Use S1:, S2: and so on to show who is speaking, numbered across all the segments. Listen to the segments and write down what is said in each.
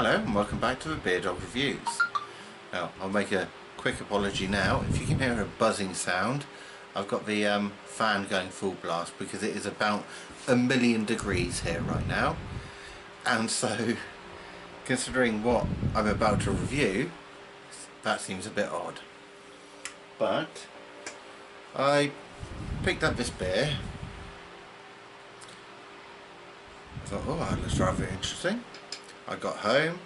S1: Hello and welcome back to the Beer Dog Reviews. Now I'll make a quick apology now. If you can hear a buzzing sound, I've got the fan going full blast because it is about 1,000,000 degrees here right now, and so considering what I'm about to review, that seems a bit odd. But I picked up this beer. I thought, oh, that looks rather interesting. I got home,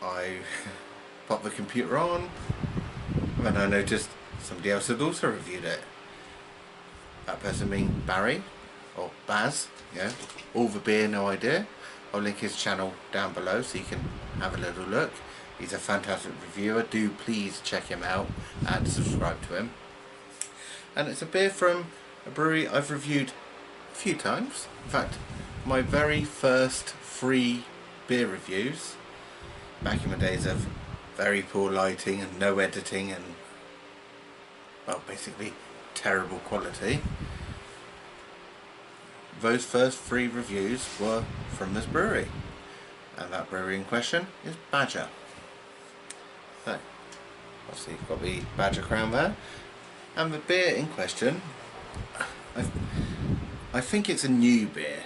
S1: I popped the computer on, and I noticed somebody else had also reviewed it. That person being Barry, or Baz, yeah, all the beer, no idea. I'll link his channel down below so you can have a little look. He's a fantastic reviewer, do please check him out and subscribe to him. And it's a beer from a brewery I've reviewed a few times. In fact, my very first free beer reviews back in the days of very poor lighting and no editing and, well, basically terrible quality. Those first free reviews were from this brewery, and that brewery in question is Badger. So obviously you've got the Badger crown there, and the beer in question, I think it's a new beer.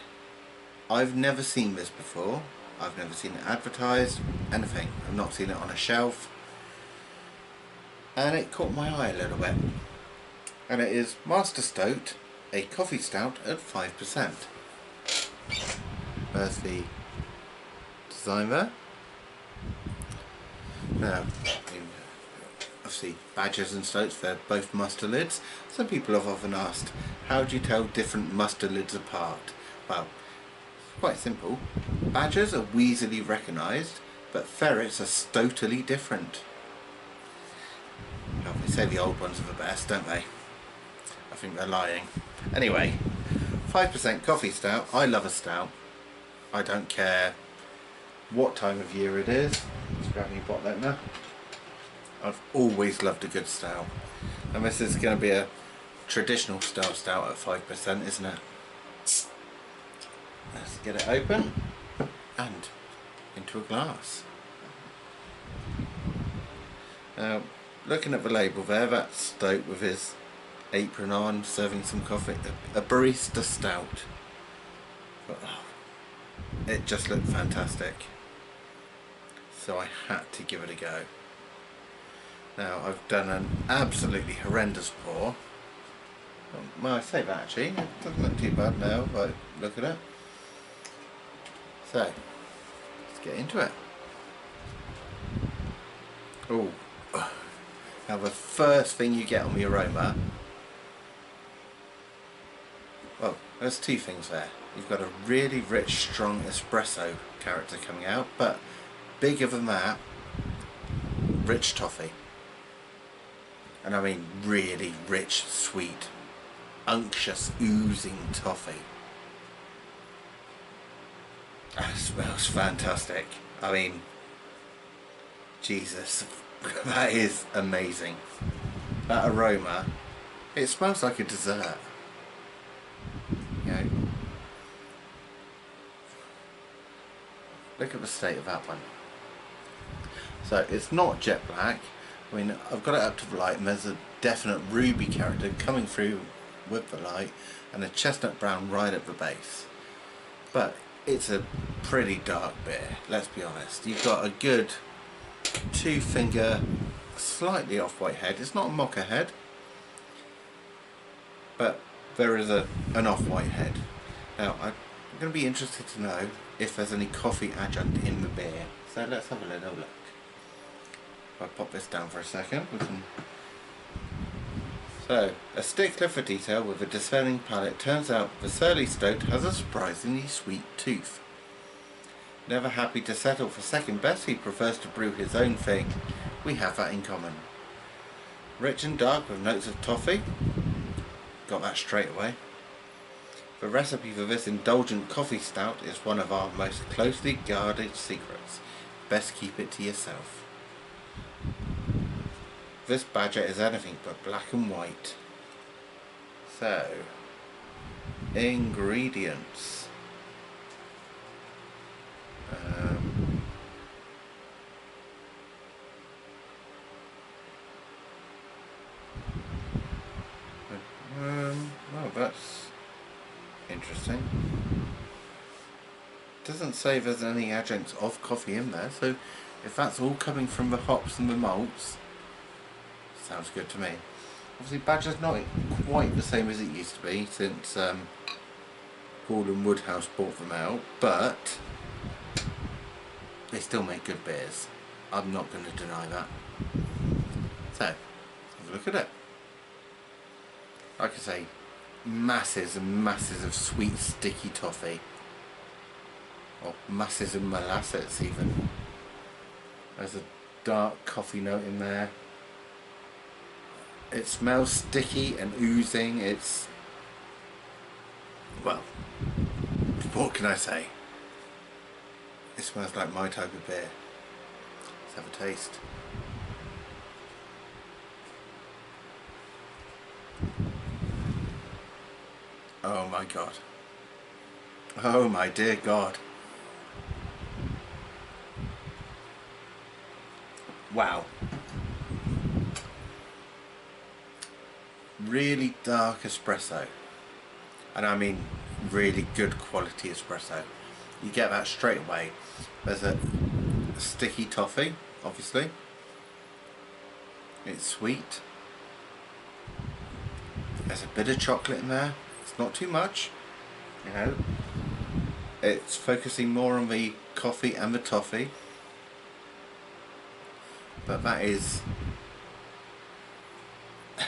S1: I've never seen this before. I've never seen it advertised, anything. I've not seen it on a shelf, and it caught my eye a little bit. And it is Master Stoat, a coffee stout at 5%. There's the design there. Now, obviously Badgers and Stoats, they're both muster lids. Some people have often asked, how do you tell different muster lids apart? Well, quite simple. Badgers are easily recognised, but ferrets are totally different. Well, they say the old ones are the best, don't they? I think they're lying. Anyway, 5% coffee stout. I love a stout. I don't care what time of year it is. Let's grab me a bottle opener. I've always loved a good stout. And this is going to be a traditional style stout at 5%, isn't it? Let's get it open and into a glass. Now, looking at the label there, that's Stoat with his apron on, serving some coffee. A barista stout. But, oh, it just looked fantastic. So I had to give it a go. Now, I've done an absolutely horrendous pour. Well, I say that actually, it doesn't look too bad now if I look at it. So, let's get into it. Oh, now the first thing you get on the aroma, well, there's two things there. You've got a really rich, strong espresso character coming out, but bigger than that, rich toffee. And I mean really rich, sweet, unctuous, oozing toffee. That smells fantastic. I mean, Jesus, that is amazing. That aroma, it smells like a dessert. You know, look at the state of that one. So it's not jet black. I mean, I've got it up to the light and there's a definite ruby character coming through with the light and a chestnut brown right at the base. But it's a pretty dark beer, let's be honest. You've got a good 2-finger, slightly off-white head. It's not a mocha head, but there is an off-white head. Now, I'm going to be interested to know if there's any coffee adjunct in the beer. So let's have a little look. If I pop this down for a second, we can... So, a stickler for detail with a discerning palate. Turns out the surly Stoat has a surprisingly sweet tooth. Never happy to settle for second best, he prefers to brew his own thing. We have that in common. Rich and dark with notes of toffee. Got that straight away. The recipe for this indulgent coffee stout is one of our most closely guarded secrets. Best keep it to yourself. This Badger is anything but black and white. So, ingredients. Well, that's interesting. Doesn't say there's any adjuncts of coffee in there, so if that's all coming from the hops and the malts, sounds good to me. Obviously Badger's not quite the same as it used to be since Paul and Woodhouse bought them out, but they still make good beers. I'm not going to deny that. So, have a look at it. Like I say, masses and masses of sweet sticky toffee. Or masses of molasses even. There's a dark coffee note in there. It smells sticky and oozing. It's... well, what can I say? It smells like my type of beer. Let's have a taste. Oh my god. Oh my dear god. Wow. Really dark espresso. And I mean really good quality espresso. You get that straight away. There's a sticky toffee, obviously. It's sweet. There's a bit of chocolate in there. It's not too much, you know. It's focusing more on the coffee and the toffee. But that is... I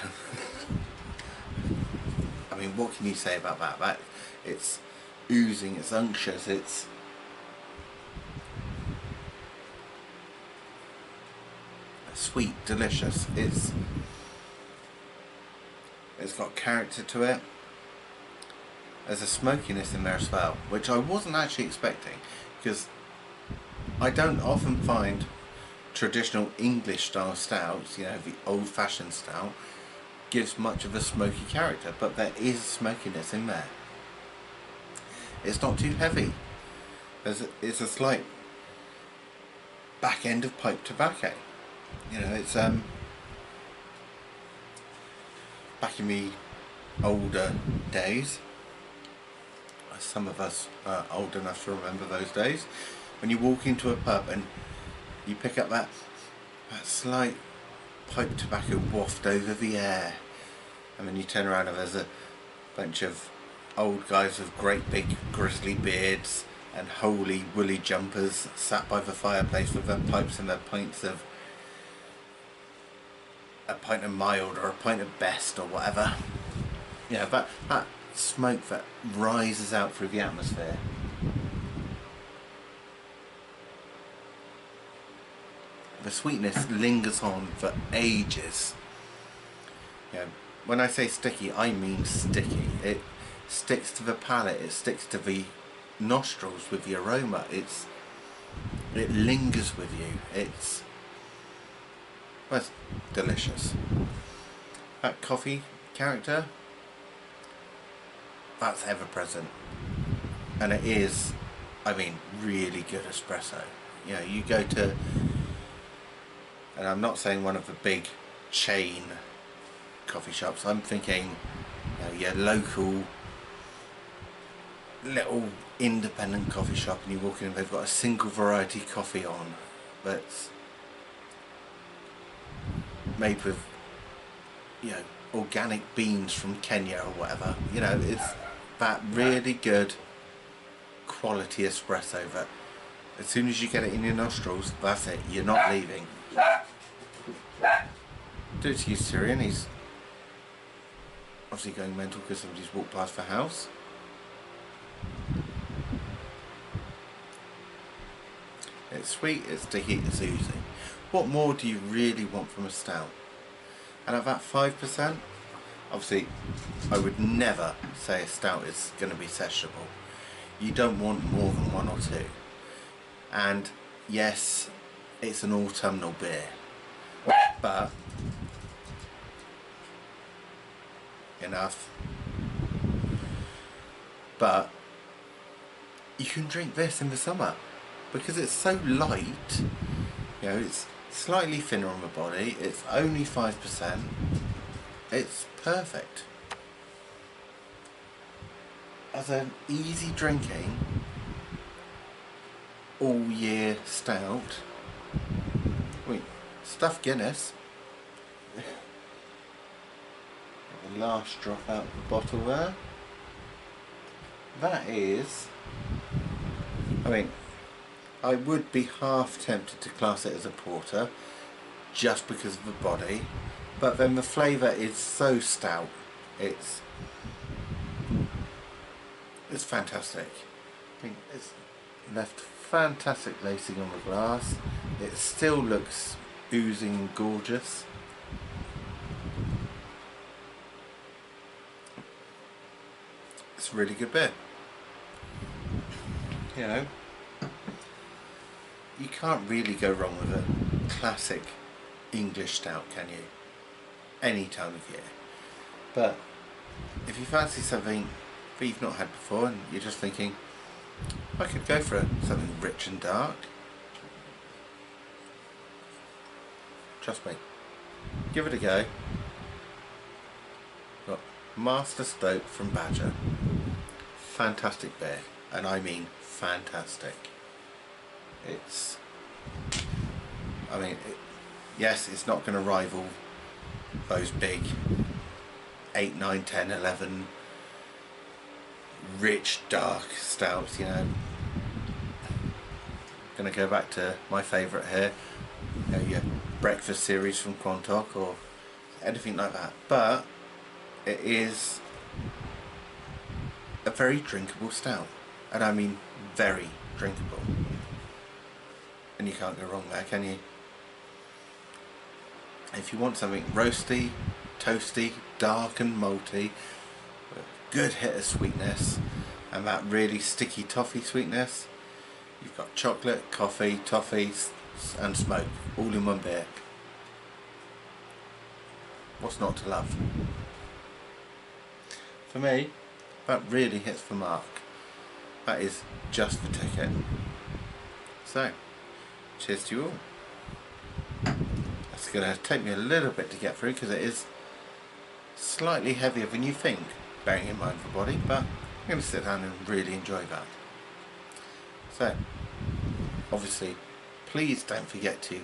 S1: mean, what can you say about that? It's oozing, it's unctuous, it's... sweet, delicious. It's got character to it. There's a smokiness in there as well, which I wasn't actually expecting, because I don't often find traditional English style stouts, you know, the old-fashioned stout, gives much of a smoky character, but there is smokiness in there. It's not too heavy. It's a slight back end of pipe tobacco. You know, it's back in the older days, some of us are old enough to remember those days, when you walk into a pub and you pick up that slight pipe tobacco waft over the air, and then you turn around and there's a bunch of old guys with great big grizzly beards and holy woolly jumpers sat by the fireplace with their pipes and their pints of a pint of mild or a pint of best or whatever. Yeah, that smoke that rises out through the atmosphere. The sweetness lingers on for ages. You know, when I say sticky, I mean sticky. It sticks to the palate, it sticks to the nostrils with the aroma. It lingers with you. Well, it's delicious. That coffee character, that's ever present, and it is, I mean, really good espresso. You know, you go to, and I'm not saying one of the big chain coffee shops, I'm thinking, you know, your local little independent coffee shop, and you walk in and they've got a single variety coffee on that's made with, you know, organic beans from Kenya or whatever. You know, it's that really good quality espresso that as soon as you get it in your nostrils, that's it, you're not leaving. Do excuse Tyrion, he's obviously going mental because somebody's walked past the house. It's sweet, it's sticky, it's oozing. What more do you really want from a stout? And at that 5%, obviously I would never say a stout is going to be sessionable. You don't want more than one or two. And yes, it's an autumnal beer, but enough. But you can drink this in the summer because it's so light. You know, it's slightly thinner on the body, it's only 5%, it's perfect. as an easy drinking all year stout. Wait, stuff Guinness. The last drop out of the bottle there. That is, I mean, I would be half tempted to class it as a porter just because of the body, but then the flavour is so stout. It's fantastic. I mean, it's left fantastic lacing on the glass. It still looks oozing gorgeous. It's a really good beer. You know, you can't really go wrong with a classic English stout, can you? Any time of year. But if you fancy something that you've not had before and you're just thinking, I could go for something rich and dark, trust me, give it a go. Got Master Stoat from Badger. Fantastic beer, and I mean fantastic. It's, I mean, yes, it's not going to rival those big 8, 9, 10, 11 rich dark stouts, you know. Going to go back to my favourite here, you know, your breakfast series from Quantock or anything like that, but it is a very drinkable stout, and I mean very drinkable, and you can't go wrong there, can you? If you want something roasty, toasty, dark and malty, a good hit of sweetness and that really sticky toffee sweetness, you've got chocolate, coffee, toffees and smoke all in one beer. What's not to love? For me, that really hits the mark. That is just the ticket. So, cheers to you all. It's going to take me a little bit to get through because it is slightly heavier than you think, bearing in mind the body, but I'm going to sit down and really enjoy that. So, obviously, please don't forget to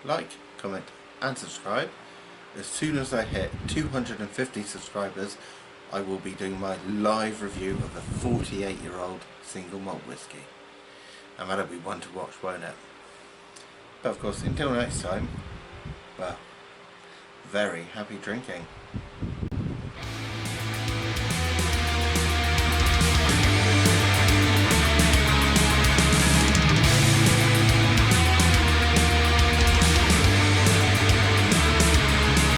S1: like, comment and subscribe. As soon as I hit 250 subscribers, I will be doing my live review of a 48-year-old single malt whiskey, and that'll be one to watch, won't it? But of course, until next time, well, very happy drinking.